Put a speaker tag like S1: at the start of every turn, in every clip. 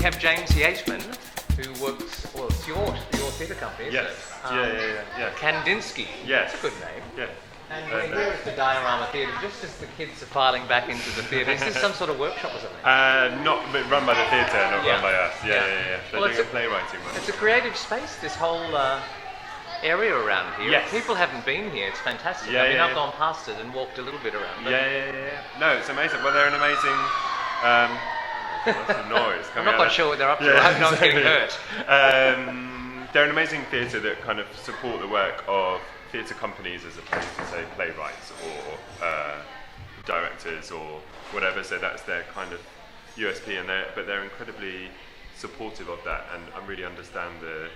S1: have James Yeatman, who works, well, it's your theatre company, isn't
S2: Yes.
S1: it?
S2: Yeah.
S1: Kandinsky.
S2: Yes.
S1: That's a good name.
S2: Yeah.
S1: And we're here at the Diorama Theatre, just as the kids are filing back into the theatre. Is this some sort of workshop or something?
S2: Not run by the theatre, not run by us. Yeah. They're
S1: Well,
S2: doing a playwriting one.
S1: It's a creative space, this whole area around here.
S2: Yes.
S1: People haven't been here, it's fantastic. I've gone past it and walked a little bit around.
S2: Yeah. No, it's amazing. Well, they're an amazing... what's the noise?
S1: I'm not quite sure what they're up to. I hope no one's getting hurt.
S2: They're an amazing theatre that kind of support the work of theatre companies as opposed to, say, playwrights or directors or whatever. So that's their kind of USP, but they're incredibly supportive of that, and I really understand the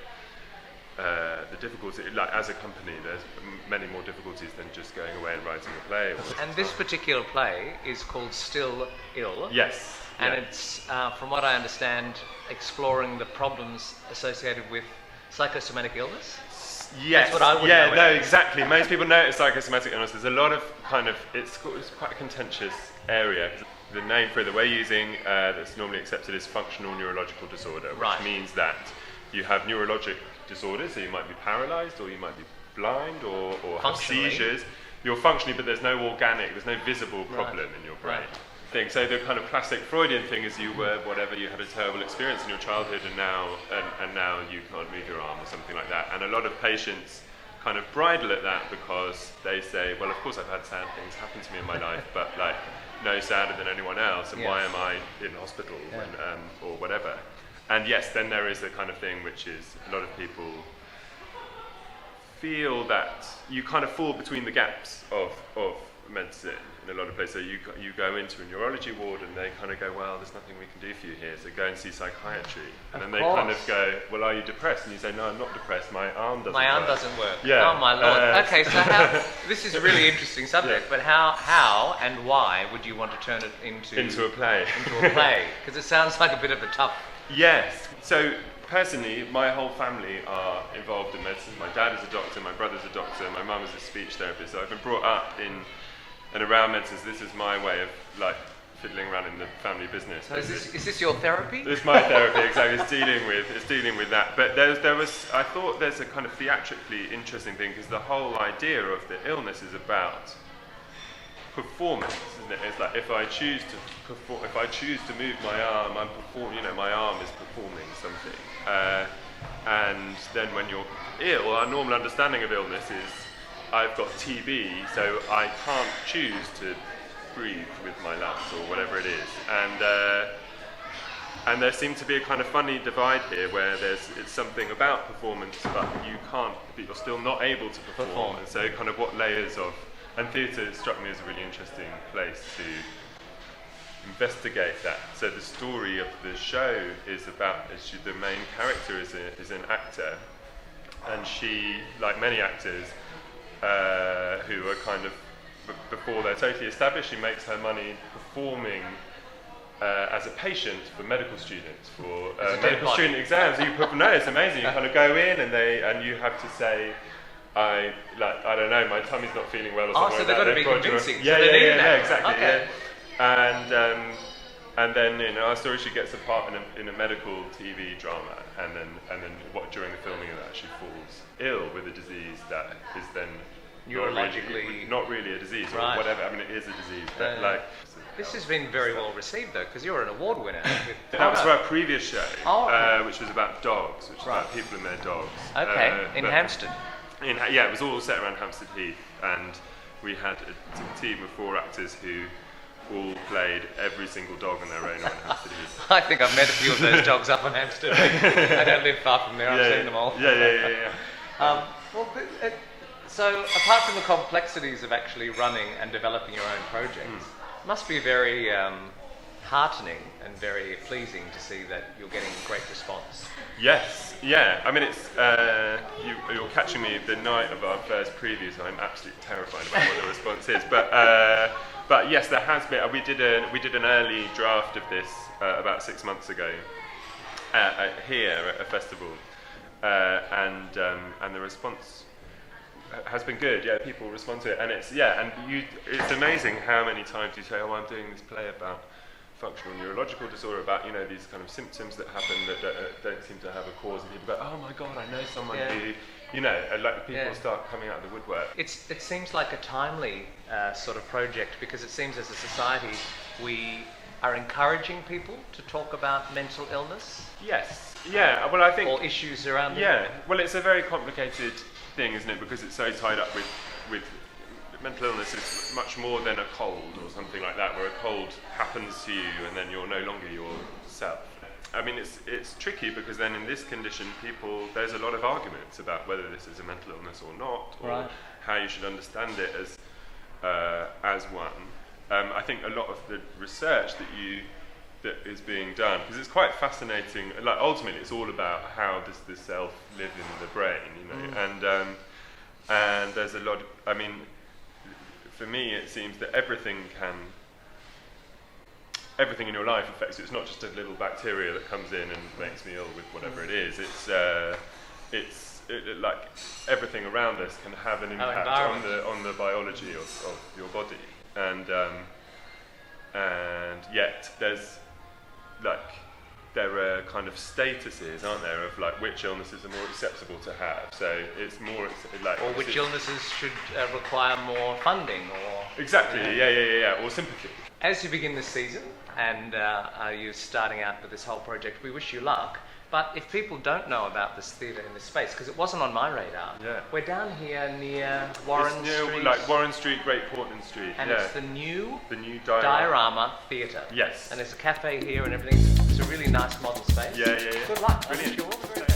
S2: difficulty. Like, as a company, there's many more difficulties than just going away and writing a play.
S1: And this particular play is called Still Ill.
S2: Yes.
S1: And it's, from what I understand, exploring the problems associated with psychosomatic illness.
S2: Yes.
S1: That's what I would know.
S2: Yeah, no, exactly. Most people know it's psychosomatic illness. There's a lot of it's quite a contentious area. The name for it that we're using that's normally accepted is Functional Neurological Disorder, which means that you have neurologic disorders, so you might be paralysed or you might be blind or have seizures. You're functioning, but there's no visible problem in your brain. Thing. So the kind of classic Freudian thing is you were whatever, you had a terrible experience in your childhood and now you can't move your arm or something like that. And a lot of patients kind of bridle at that because they say, well, of course I've had sad things happen to me in my life, but like no sadder than anyone else, and why am I in hospital or whatever. And yes, then there is a kind of thing which is a lot of people feel that you kind of fall between the gaps of medicine in a lot of places. So you go into a neurology ward and they kind of go, well, there's nothing we can do for you here, so go and see psychiatry. And then they kind of go, well, are you depressed? And you say, no, I'm not depressed, my arm doesn't work.
S1: My arm doesn't work.
S2: Yeah.
S1: Oh, my Lord. Okay, so this is a really interesting subject, but how and why would you want to turn it into
S2: a play?
S1: Into a play, because it sounds like a bit of a tough...
S2: Yes. So personally, my whole family are involved in medicine. My dad is a doctor, my brother's a doctor, my mum is a speech therapist. So I've been brought up in and around medicine. This is my way of like fiddling around in the family business.
S1: So is this your therapy?
S2: It's my therapy, exactly. It's dealing with that. But I thought there's a kind of theatrically interesting thing, because the whole idea of the illness is about performance, isn't it? It's like if I choose to move my arm, my arm is performing something. And then when you're ill, our normal understanding of illness is I've got TB, so I can't choose to breathe with my lungs or whatever it is. And there seemed to be a kind of funny divide here where it's something about performance, but you're still not able to perform. And so kind of what layers of... And theatre struck me as a really interesting place to investigate that. So the story of the show is about... the main character is an actor, and she, like many actors, who are kind of, before they're totally established, she makes her money performing as a patient for medical students, for medical student exams. It's amazing. You kind of go in and you have to say, I don't know, my tummy's not feeling well or something.
S1: So they've got to be convincing.
S2: Yeah, exactly. Okay. Yeah. And then in our story, she gets a part in a medical TV drama, and then during the filming of that, she falls ill with a disease that is then
S1: neurologically
S2: not really a disease or whatever. I mean, it is a disease, but
S1: this has been very well received, though, because you're an award winner.
S2: That was for our previous show, which was about dogs, which is about people and their dogs.
S1: Okay, in Hampstead.
S2: It was all set around Hampstead Heath, and we had a team of 4 actors who all played every single dog on their own on Hampstead Heath.
S1: I think I've met a few of those dogs up on Hampstead. I don't live far from there. I've seen them all.
S2: Yeah.
S1: So apart from the complexities of actually running and developing your own projects, it must be very heartening and very pleasing to see that you're getting great response.
S2: Yes, yeah. I mean, it's you're catching me the night of our first preview, so I'm absolutely terrified about what the response is. But yes, there has been. We did an early draft of this about 6 months ago here at a festival, and the response has been good. Yeah, people respond to it, and it's amazing how many times you say, "Oh, I'm doing this play about functional neurological disorder, about these kind of symptoms that happen that don't seem to have a cause, and people go, oh my god, I know someone who, and like people start coming out of the woodwork.
S1: It seems like a timely sort of project, because it seems as a society we are encouraging people to talk about mental illness.
S2: Yes. Yeah. Well, I think.
S1: Or issues around it.
S2: Yeah. Well, it's a very complicated thing, isn't it? Because it's so tied up with mental illness is much more than a cold or something like that, where a cold happens to you and then you're no longer yourself. I mean, it's tricky, because then in this condition, there's a lot of arguments about whether this is a mental illness or not, or how you should understand it as one. I think a lot of the research that is being done, because it's quite fascinating. Like ultimately, it's all about how does the self live in the brain, and there's a lot. I mean, for me, it seems that everything in your life affects you. It's not just a little bacteria that comes in and makes me ill with whatever it is. It's like everything around us can have an impact on the biology of your body, and yet there are kind of statuses, aren't there, of like which illnesses are more acceptable to have. So it's more
S1: or which illnesses should require more funding, or
S2: exactly, or sympathy.
S1: As you begin this season, and you're starting out with this whole project, we wish you luck. But if people don't know about this theatre in this space, because it wasn't on my radar, we're down here near Warren Street.
S2: Like Warren Street, Great Portland Street.
S1: And it's the new
S2: Diorama
S1: Theatre.
S2: Yes.
S1: And there's a cafe here and everything. It's a really nice model space.
S2: Yeah.
S1: Good luck.
S2: Brilliant.
S1: I wish you all the very best.